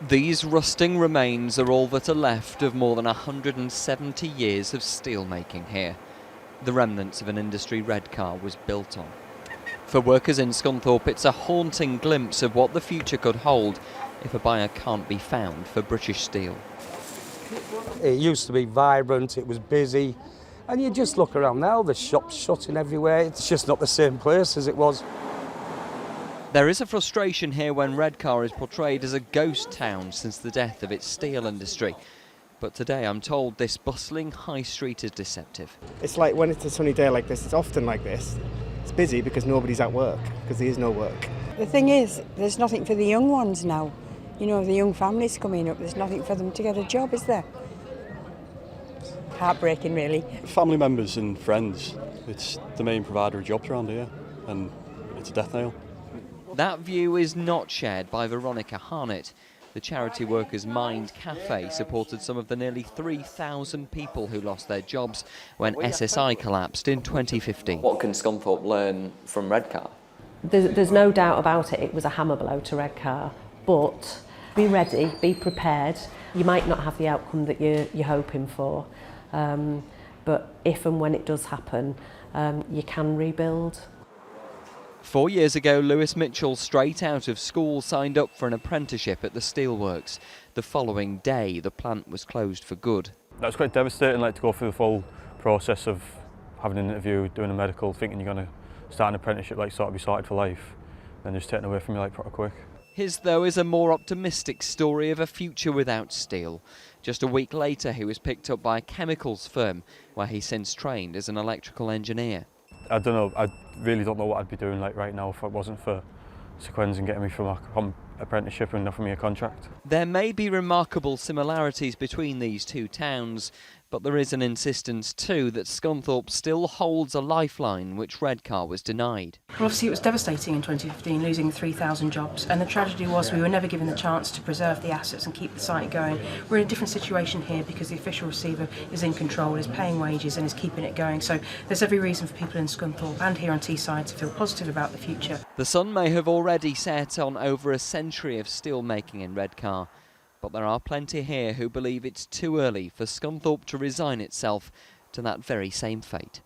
These rusting remains are all that are left of more than 170 years of steelmaking here, the remnants of an industry Redcar was built on. For workers in Scunthorpe, it's a haunting glimpse of what the future could hold if a buyer can't be found for British steel. It used to be vibrant, it was busy, and you just look around now, the shops shutting everywhere, it's just not the same place as it was. There is a frustration here when Redcar is portrayed as a ghost town since the death of its steel industry. But today I'm told this bustling high street is deceptive. It's like when it's a sunny day like this, it's often like this. It's busy because nobody's at work, because there is no work. The thing is, there's nothing for the young ones now. You know, the young families coming up, there's nothing for them to get a job, is there? Heartbreaking, really. Family members and friends, it's the main provider of jobs around here, and it's a death nail. That view is not shared by Veronica Harnett. The charity Workers' Mind Cafe supported some of the nearly 3,000 people who lost their jobs when SSI collapsed in 2015. What can Scunthorpe learn from Redcar? There's no doubt about it, it was a hammer blow to Redcar, but be ready, be prepared. You might not have the outcome that you're hoping for, but if and when it does happen, you can rebuild. 4 years ago, Lewis Mitchell, straight out of school, signed up for an apprenticeship at the Steelworks. The following day, the plant was closed for good. That was quite devastating, like to go through the full process of having an interview, doing a medical, thinking you're going to start an apprenticeship, like sort of be sorted for life, then just taken away from you like pretty quick. His, though, is a more optimistic story of a future without steel. Just a week later, he was picked up by a chemicals firm, where he since trained as an electrical engineer. I don't know, I really don't know what I'd be doing like right now if it wasn't for Sequens and getting me from an apprenticeship and offering me a contract. There may be remarkable similarities between these two towns, but there is an insistence too that Scunthorpe still holds a lifeline which Redcar was denied. Well, obviously it was devastating in 2015, losing 3,000 jobs, and the tragedy was we were never given the chance to preserve the assets and keep the site going. We're in a different situation here because the official receiver is in control, is paying wages and is keeping it going, so there's every reason for people in Scunthorpe and here on Teesside to feel positive about the future. The sun may have already set on over a century of steel making in Redcar, but there are plenty here who believe it's too early for Scunthorpe to resign itself to that very same fate.